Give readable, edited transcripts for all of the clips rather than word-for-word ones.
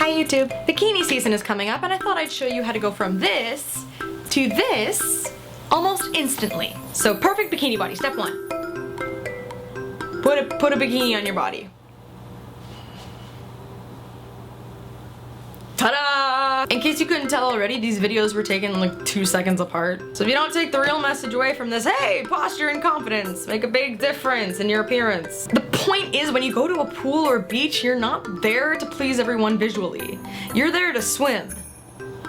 Hi YouTube! Bikini season is coming up and I thought I'd show you how to go from this to this almost instantly. So perfect bikini body, step 1. Put a bikini on your body. Ta-da! In case you couldn't tell already, these videos were taken like 2 seconds apart. So if you don't take the real message away from this, hey, posture and confidence make a big difference in your appearance. The point is, when you go to a pool or beach, you're not there to please everyone visually. You're there to swim.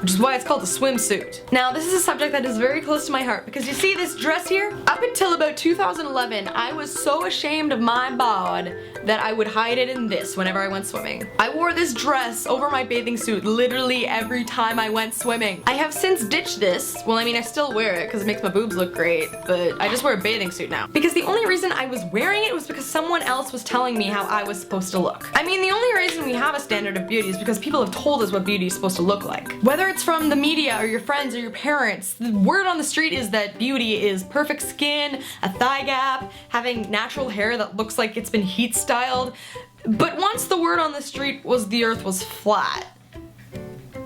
Which is why it's called a swimsuit. Now, this is a subject that is very close to my heart because you see this dress here? Up until about 2011, I was so ashamed of my bod that I would hide it in this whenever I went swimming. I wore this dress over my bathing suit literally every time I went swimming. I have since ditched this. Well, I mean, I still wear it because it makes my boobs look great, but I just wear a bathing suit now. Because the only reason I was wearing it was because someone else was telling me how I was supposed to look. I mean, the only reason we have a standard of beauty is because people have told us what beauty is supposed to look like. Whether it's from the media or your friends or your parents, the word on the street is that beauty is perfect skin, a thigh gap, having natural hair that looks like it's been heat styled. But once the word on the street was the earth was flat.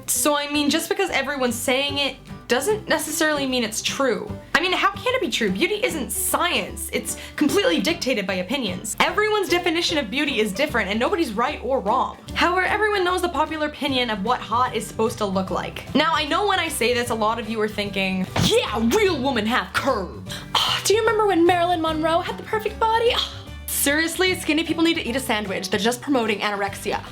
So I mean, just because everyone's saying it doesn't necessarily mean it's true. I mean, how can it be true? Beauty isn't science. It's completely dictated by opinions. Everyone's definition of beauty is different and nobody's right or wrong. However, everyone knows the popular opinion of what hot is supposed to look like. Now, I know when I say this, a lot of you are thinking, yeah, real women have curves. Oh, do you remember when Marilyn Monroe had the perfect body? Oh. Seriously, skinny people need to eat a sandwich. They're just promoting anorexia.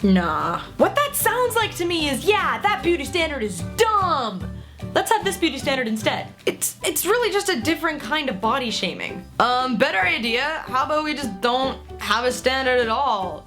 Nah. What that sounds like to me is, yeah, that beauty standard is dumb. Let's have this beauty standard instead. It's really just a different kind of body shaming. Better idea. How about we just don't have a standard at all?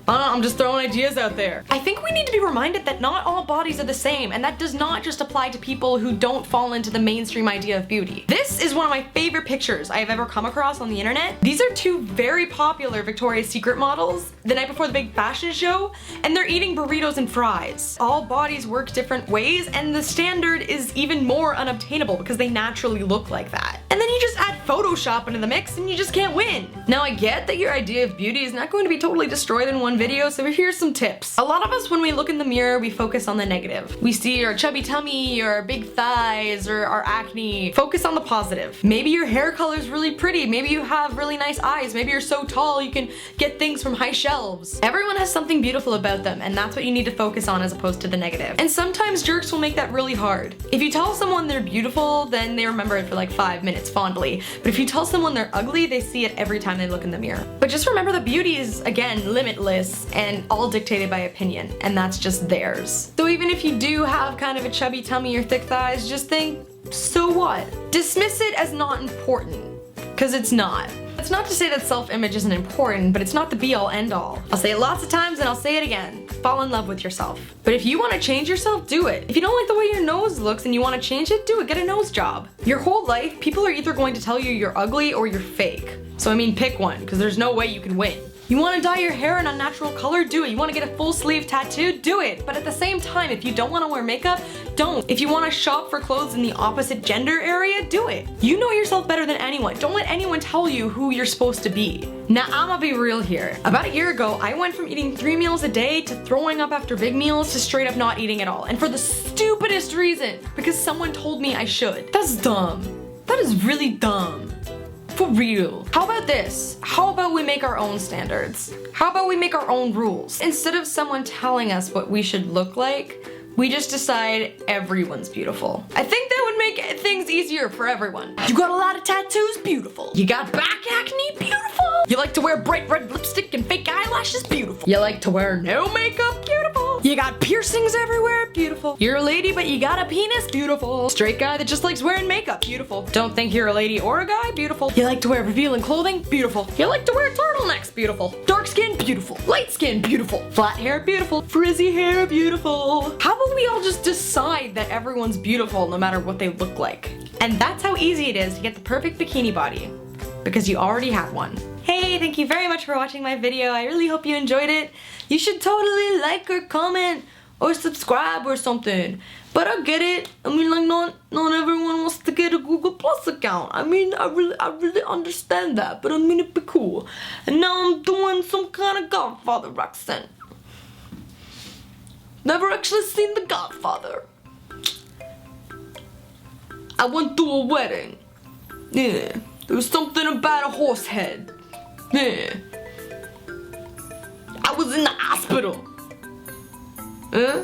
I don't know, I'm just throwing ideas out there. I think we need to be reminded that not all bodies are the same, and that does not just apply to people who don't fall into the mainstream idea of beauty. This is one of my favorite pictures I have ever come across on the internet. These are two very popular Victoria's Secret models the night before the big fashion show, and they're eating burritos and fries. All bodies work different ways, and the standard is even more unobtainable because they naturally look like that. And then you just add Photoshop into the mix and you just can't win. Now, I get that your idea of beauty is not going to be totally destroyed in one video, so here's some tips. A lot of us, when we look in the mirror, we focus on the negative. We see our chubby tummy, or our big thighs, or our acne. Focus on the positive. Maybe your hair color is really pretty. Maybe you have really nice eyes. Maybe you're so tall you can get things from high shelves. Everyone has something beautiful about them, and that's what you need to focus on as opposed to the negative. And sometimes jerks will make that really hard. If you tell someone they're beautiful, then they remember it for like 5 minutes fondly. But if you tell someone they're ugly, they see it every time they look in the mirror. But just remember that beauty is, again, limitless and all dictated by opinion, and that's just theirs. So even if you do have kind of a chubby tummy or thick thighs, just think, so what? Dismiss it as not important, because it's not. It's not to say that self-image isn't important, but it's not the be-all end-all. I'll say it lots of times and I'll say it again. Fall in love with yourself. But if you want to change yourself, do it. If you don't like the way your nose looks and you want to change it, do it. Get a nose job. Your whole life, people are either going to tell you you're ugly or you're fake. So I mean, pick one, because there's no way you can win. You want to dye your hair an unnatural color? Do it. You want to get a full sleeve tattoo? Do it. But at the same time, if you don't want to wear makeup, don't. If you want to shop for clothes in the opposite gender area, do it. You know yourself better than anyone. Don't let anyone tell you who you're supposed to be. Now, I'ma be real here. About a year ago, I went from eating 3 meals a day to throwing up after big meals to straight up not eating at all. And for the stupidest reason, because someone told me I should. That's dumb. That is really dumb. For real. How about this? How about we make our own standards? How about we make our own rules? Instead of someone telling us what we should look like, we just decide everyone's beautiful. I think that would make things easier for everyone. You got a lot of tattoos? Beautiful. You got back acne? Beautiful. You like to wear bright red lipstick and fake eyelashes? Beautiful. You like to wear no makeup? Beautiful. You got piercings everywhere? Beautiful. You're a lady but you got a penis? Beautiful. Straight guy that just likes wearing makeup? Beautiful. Don't think you're a lady or a guy? Beautiful. You like to wear revealing clothing? Beautiful. You like to wear turtlenecks? Beautiful. Dark skin? Beautiful. Light skin? Beautiful. Flat hair? Beautiful. Frizzy hair? Beautiful. How about we all just decide that everyone's beautiful no matter what they look like? And that's how easy it is to get the perfect bikini body, because you already have one. Hey, thank you very much for watching my video. I really hope you enjoyed it. You should totally like or comment or subscribe or something. But I get it. I mean, like, not everyone wants to get a Google Plus account. I mean, I really understand that. But I mean, it'd be cool. And now I'm doing some kind of Godfather accent. Never actually seen The Godfather. I went to a wedding. Yeah. There was something about a horse head. Yeah. I was in the hospital. Huh?